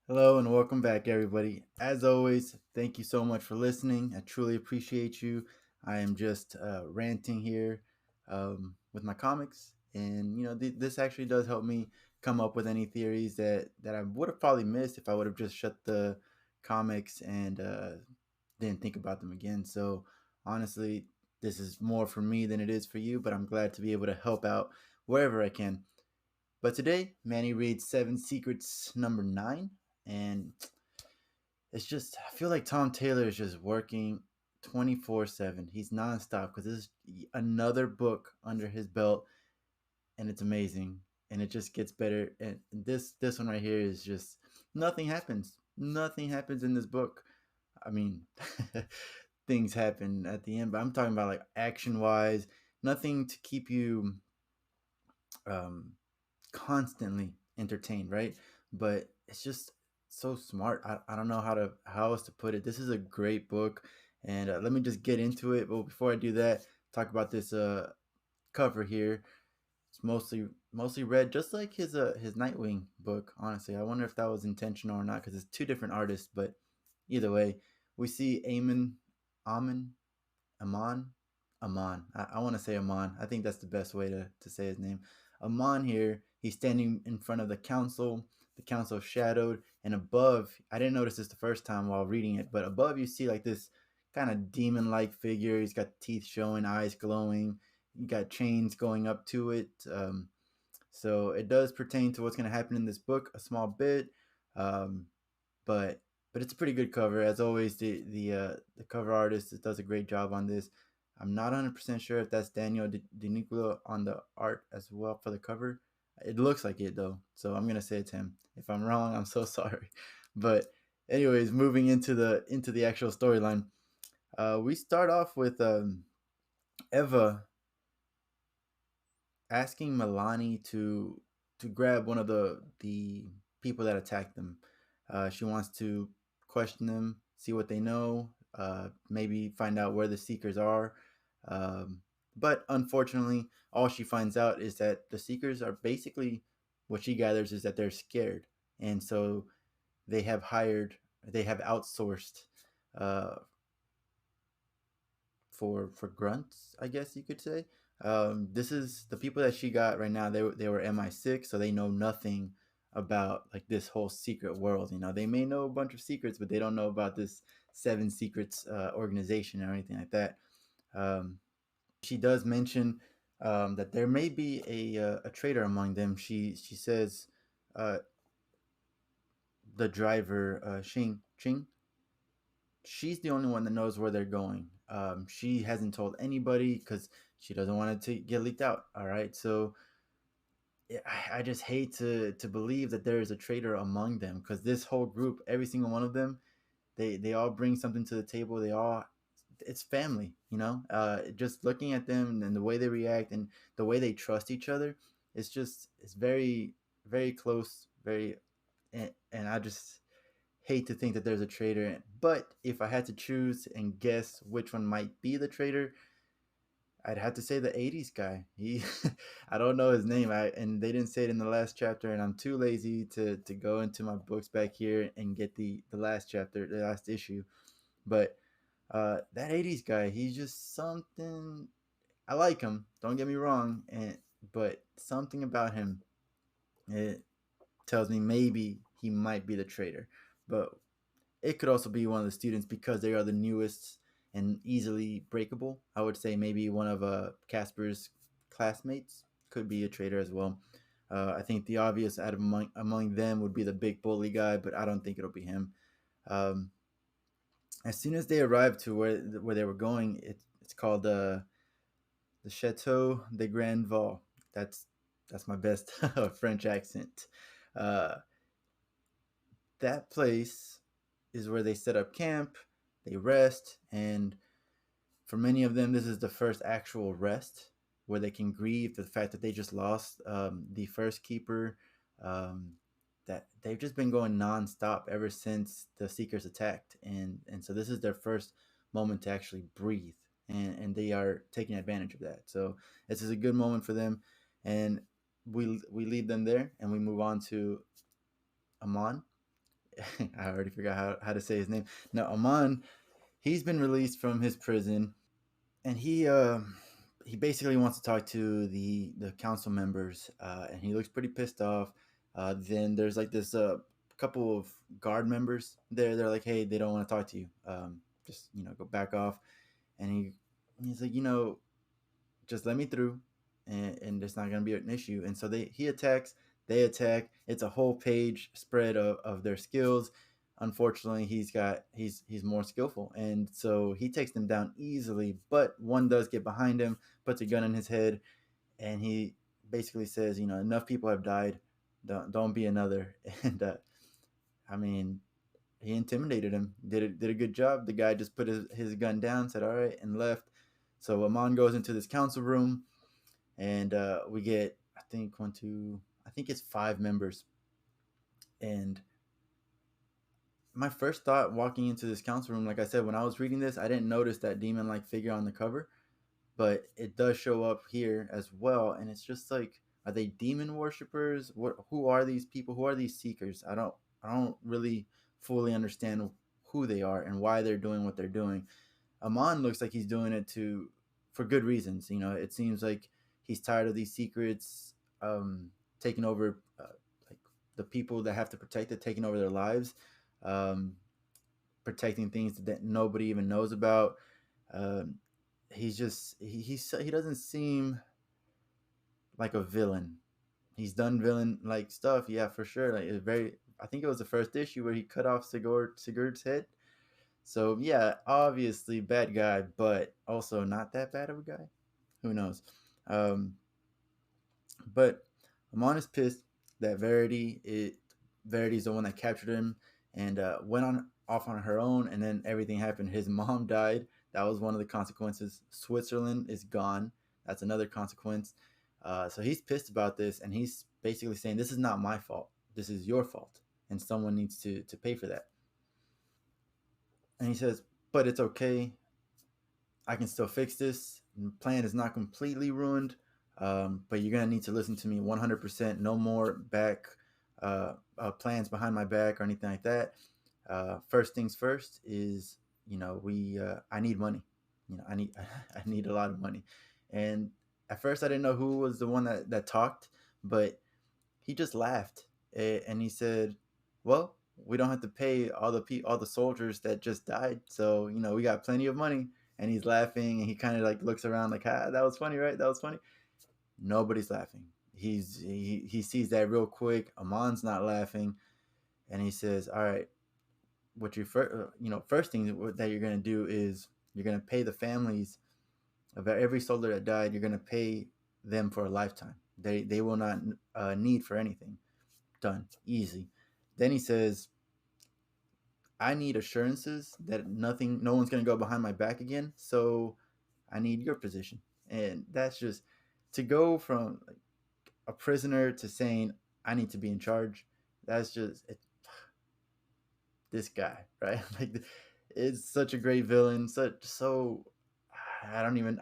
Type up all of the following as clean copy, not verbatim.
Hello and welcome back, everybody. As always, thank you so much for listening. I truly appreciate you. I am just ranting here with my comics, and this actually does help me come up with any theories that I would have probably missed if I would have just shut the comics and didn't think about them again. So honestly, this is more for me than it is for you, but I'm glad to be able to help out wherever I can. But today, Manny reads Seven Secrets number 9, and it's just I feel like Tom Taylor is just working 24/7. He's nonstop because this is another book under his belt, and it's amazing, and it just gets better. And this one right here is just nothing happens. Nothing happens in this book. I mean, things happen at the end, but I'm talking about like action wise, nothing to keep you um, constantly entertained, right? But it's just so smart. I don't know how else to put it. This is a great book, and let me just get into it. But before I do that, talk about this cover here. It's mostly red, just like his Nightwing book. Honestly, I wonder if that was intentional or not because it's two different artists. But either way, we see Amon, Amon, Amon. I want to say Amon. I think that's the best way to say his name. Amon here, he's standing in front of the council. The council shadowed, and above, I didn't notice this the first time while reading it, but above you see like this kind of demon like figure. He's got teeth showing, eyes glowing. You got chains going up to it. So it does pertain to what's going to happen in this book a small bit. Um, but it's a pretty good cover as always. The cover artist does a great job on this. I'm not 100% sure if that's Daniel Nicuolo on the art as well for the cover. It looks like it though, so I'm gonna say it's him. If I'm wrong, I'm so sorry. But anyways, moving into the actual storyline, we start off with Eva asking Milani to grab one of the people that attacked them. She wants to question them, see what they know, maybe find out where the seekers are. Um, but unfortunately, all she finds out is that the seekers are basically what she gathers is that they're scared, and so they have outsourced uh, for grunts, I guess you could say. This is the people that she got right now. They were MI6, so they know nothing about like this whole secret world. They may know a bunch of secrets, but they don't know about this Seven Secrets organization or anything like that. Um, she does mention that there may be a traitor among them. She says uh, the driver Xing Ching, she's the only one that knows where they're going. She hasn't told anybody because she doesn't want it to get leaked out. All right, so yeah, I just hate to believe that there is a traitor among them because this whole group, every single one of them, they all bring something to the table. They all it's family, just looking at them and the way they react and the way they trust each other, it's very very close, very and I just hate to think that there's a traitor. But if I had to choose and guess which one might be the traitor, I'd have to say the '80s guy. I don't know his name, and they didn't say it in the last chapter, and I'm too lazy to go into my books back here and get the last chapter, the last issue. But that '80s guy, he's just something. I like him. Don't get me wrong, but something about him, it tells me maybe he might be the traitor. But it could also be one of the students because they are the newest and easily breakable. I would say maybe one of Casper's classmates could be a traitor as well. I think the obvious out of among them would be the big bully guy, but I don't think it'll be him. Um, as soon as they arrived to where they were going, it's called the Chateau de Grand Val. That's my best French accent. Uh, that place is where they set up camp, they rest, and for many of them, this is the first actual rest where they can grieve the fact that they just lost the first keeper. Um, that they've just been going nonstop ever since the Seekers attacked, and so this is their first moment to actually breathe, and they are taking advantage of that. So this is a good moment for them, and we leave them there, and we move on to Amon. I already forgot how to say his name. Now Amon, he's been released from his prison, and he basically wants to talk to the council members, and he looks pretty pissed off. Then there's like this couple of guard members there. They're like, hey, they don't want to talk to you. Just go back off. And he's like, just let me through, and it's not gonna be an issue. And so he attacks, they attack. It's a whole page spread of their skills. Unfortunately, he's more skillful, and so he takes them down easily. But one does get behind him, puts a gun in his head, and he basically says, enough people have died. Don't be another. And I mean, he intimidated him. Did a good job. The guy just put his gun down, said all right, and left. So Amon goes into this council room, and we get I think one, two, I think it's five members. And my first thought walking into this council room, like I said, when I was reading this, I didn't notice that demon like figure on the cover, but it does show up here as well. And it's just like, are they demon worshippers? Who are these people? Who are these seekers? I don't really fully understand who they are and why they're doing what they're doing. Amon looks like he's doing it to for good reasons. It seems like he's tired of these secrets taking over, like the people that have to protect it, taking over their lives, um, protecting things that nobody even knows about. Um, he's just he doesn't seem like a villain. He's done villain like stuff, yeah, for sure. Like it's very. I think it was the first issue where he cut off Sigurd's head. So yeah, obviously bad guy, but also not that bad of a guy. Who knows? Um, but Amon is pissed that Verity's the one that captured him and went on off on her own, and then everything happened. His mom died. That was one of the consequences. Switzerland is gone. That's another consequence. So he's pissed about this, and he's basically saying, "This is not my fault. This is your fault, and someone needs to pay for that." And he says, "But it's okay. I can still fix this. The plan is not completely ruined, but you're gonna need to listen to me 100%. No more plans behind my back or anything like that. First things first is we I need money. I need I need a lot of money." And at first I didn't know who was the one that talked, but he just laughed, and he said, "Well, we don't have to pay all the soldiers that just died, so we got plenty of money." And he's laughing, and he kind of like looks around like, "Ah, that was funny, right? That was funny." Nobody's laughing. He sees that real quick. Amon's not laughing, and he says, "All right, what you first thing that you're gonna do is you're gonna pay the families of every soldier that died. You're gonna pay them for a lifetime. They will not need for anything. Done. Easy." Then he says, "I need assurances that no one's going to go behind my back again. So I need your position." And that's just to go from like a prisoner to saying, "I need to be in charge." That's just this guy, right? Like it's such a great villain. I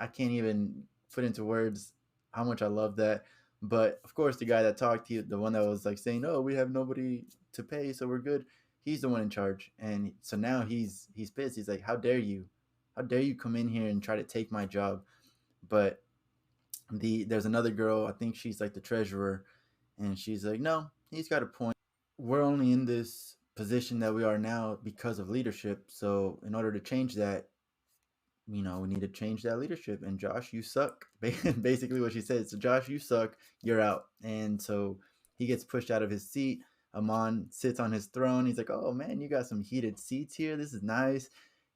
can't even put into words how much I love that. But of course, the guy that talked, the one that was like saying, "Oh, we have nobody to pay, so we're good." He's the one in charge, and so now he's pissed. He's like, how dare you come in here and try to take my job?" But there's another girl. I think she's like the treasurer, and she's like, "No, he's got a point. We're only in this position that we are now because of leadership. So in order to change that, we need to change that leadership. And Josh, you suck." Basically, what she said. So Josh, you suck. You're out. And so he gets pushed out of his seat. Amon sits on his throne. He's like, "Oh man, you got some heated seats here. This is nice."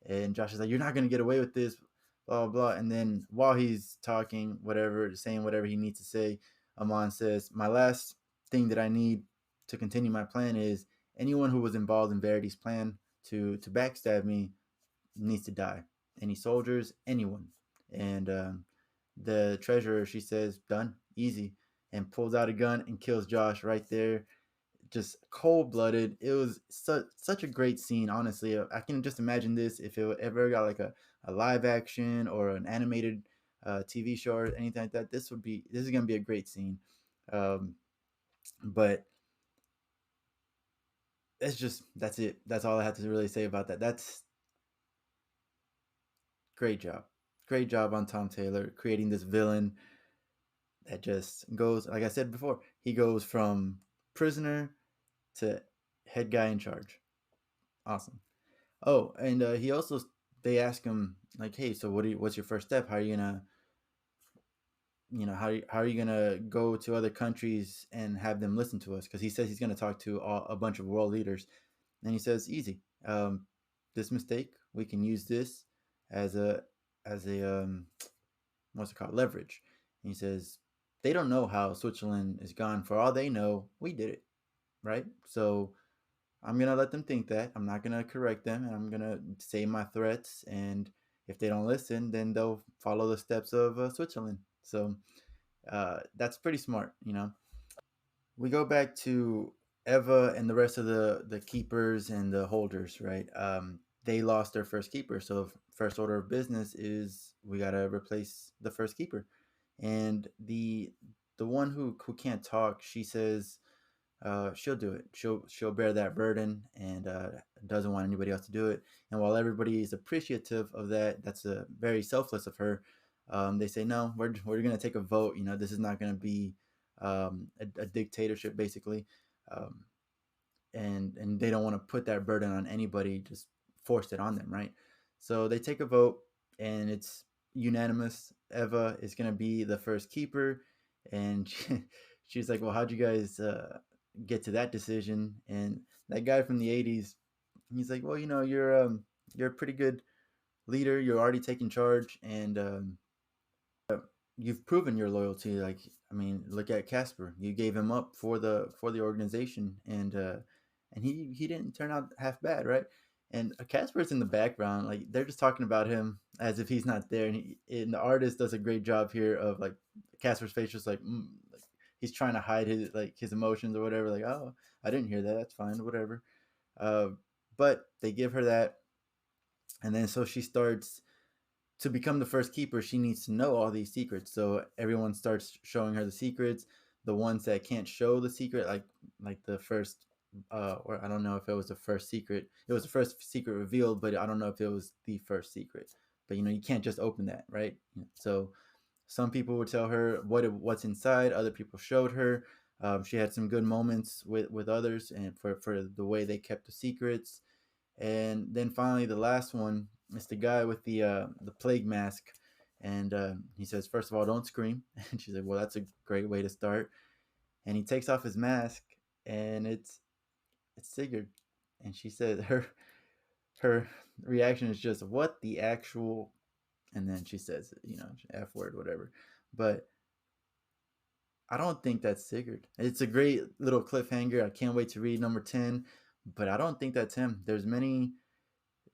And Josh is like, "You're not gonna get away with this." Blah blah blah. And then while he's talking, whatever, saying whatever he needs to say, Amon says, "My last thing that I need to continue my plan is anyone who was involved in Verity's plan to backstab me needs to die. Any soldiers, anyone." And the treasurer, she says, "Done, easy," and pulls out a gun and kills Josh right there. Just cold blooded. It was such a great scene. Honestly, I can just imagine this if it ever got like a live action or an animated TV show or anything like that. This is gonna be a great scene. Um, but It's just that's it. That's all I have to really say about that. That's great job. Great job on Tom Taylor creating this villain that just goes, like I said before, he goes from prisoner to head guy in charge. Awesome. Oh, and he also, they ask him like, hey, so what's your first step? How are you gonna, how are you gonna go to other countries and have them listen to us? Because he says he's gonna talk to a bunch of world leaders, and he says, easy. This mistake, we can use this as a what's it called, leverage. And he says they don't know how Switzerland is gone. For all they know, we did it, right? So I'm gonna let them think that. I'm not gonna correct them, and I'm gonna say my threats. And if they don't listen, then they'll follow the steps of Switzerland. So that's pretty smart. We go back to Eva and the rest of the keepers and the holders, right? They lost their first keeper, so first order of business is we gotta replace the first keeper, and the one who can't talk, she says she'll do it. She'll bear that burden and doesn't want anybody else to do it. And while everybody is appreciative of that, that's very selfless of her. They say no, we're gonna take a vote. This is not gonna be a dictatorship, basically. Um, and they don't want to put that burden on anybody, just force it on them, right? So they take a vote, and it's unanimous. Eva is going to be the first keeper, and she's like, well, how'd you guys get to that decision? And that guy from the 80s, he's like, well, you're a pretty good leader, you're already taking charge, and you've proven your loyalty. Like, I mean, look at Casper. You gave him up for the organization, and he didn't turn out half bad, right? And Casper's in the background, like they're just talking about him as if he's not there. And the artist does a great job here of like Casper's face, just like he's trying to hide his emotions or whatever. Like, oh, I didn't hear that. That's fine, whatever. Uh, but they give her that, and then so she starts to become the first keeper. She needs to know all these secrets. So everyone starts showing her the secrets. The ones that can't show the secret, like the first, or I don't know if it was the first secret. It was the first secret revealed, but I don't know if it was the first secret. But you can't just open that, right? So some people would tell her what's inside. Other people showed her. She had some good moments with others, and for the way they kept the secrets. And then finally, the last one is the guy with the plague mask, and he says, first of all, don't scream. And she's like, well, that's a great way to start. And he takes off his mask, and it's Sigurd, and she said her reaction is just what the actual, and then she says, f word, whatever. But I don't think that's Sigurd. It's a great little cliffhanger. I can't wait to read number 10, but I don't think that's him. There's many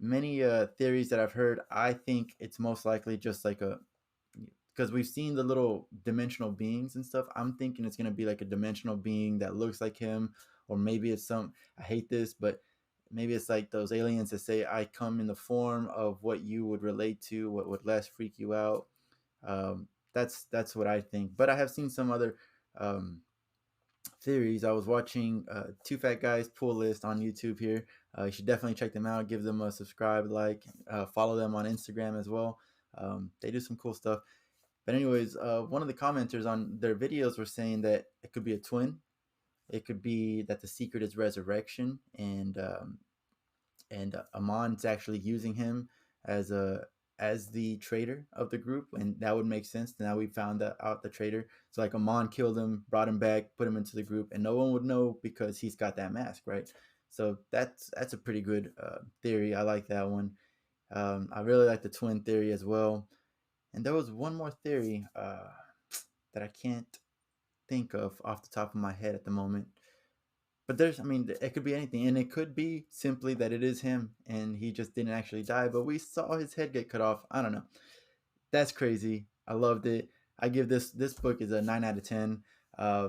theories that I've heard. I think it's most likely just like a, because we've seen the little dimensional beings and stuff. I'm thinking it's gonna be like a dimensional being that looks like him, or maybe it's some. I hate this, but maybe it's like those aliens that say, "I come in the form of what you would relate to, what would less freak you out." That's what I think. But I have seen some other um, theories. I was watching Two Fat Guys Pool List on YouTube here. You should definitely check them out. Give them a subscribe, follow them on Instagram as well. They do some cool stuff. But anyways, one of the commenters on their videos were saying that it could be a twin. It could be that the secret is resurrection, and Amon's actually using him as a as the traitor of the group, and that would make sense. Now we found out the traitor. So like Amon killed him, brought him back, put him into the group, and no one would know because he's got that mask, right? So that's a pretty good theory. I like that one. I really like the twin theory as well. And there was one more theory that I can't think of off the top of my head at the moment. But I mean, it could be anything, and it could be simply that it is him, and he just didn't actually die, but we saw his head get cut off. I don't know. That's crazy. I loved it. I give this book is a 9 out of 10. Uh,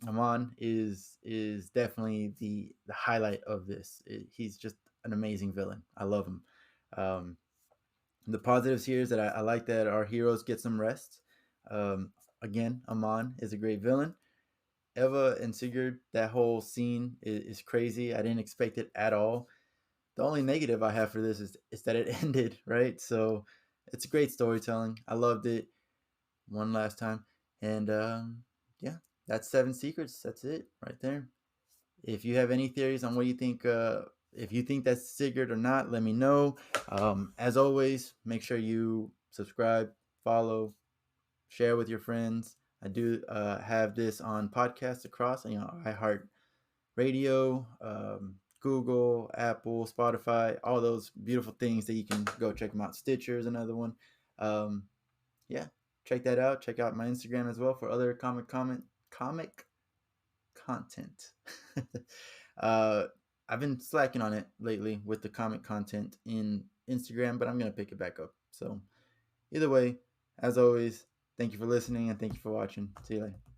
Amon is definitely the highlight of this. He's just an amazing villain. I love him. Um, the positives here is that I like that our heroes get some rest. Um, Again, Amon is a great villain. Eva and Sigurd, that whole scene is crazy. I didn't expect it at all. The only negative I have for this is that it ended, right? So it's great storytelling. I loved it one last time. And yeah, that's Seven Secrets. That's it right there. If you have any theories on what you think, if you think that's Sigurd or not, let me know. As always, make sure you subscribe, follow, share with your friends. I do have this on podcasts across, iHeart Radio, Google, Apple, Spotify, all those beautiful things that you can go check them out. Stitcher is another one. Um, yeah, check that out. Check out my Instagram as well for other comic content. uh, I've been slacking on it lately with the comic content in Instagram, but I'm gonna pick it back up. So either way, as always, thank you for listening and thank you for watching. See you later.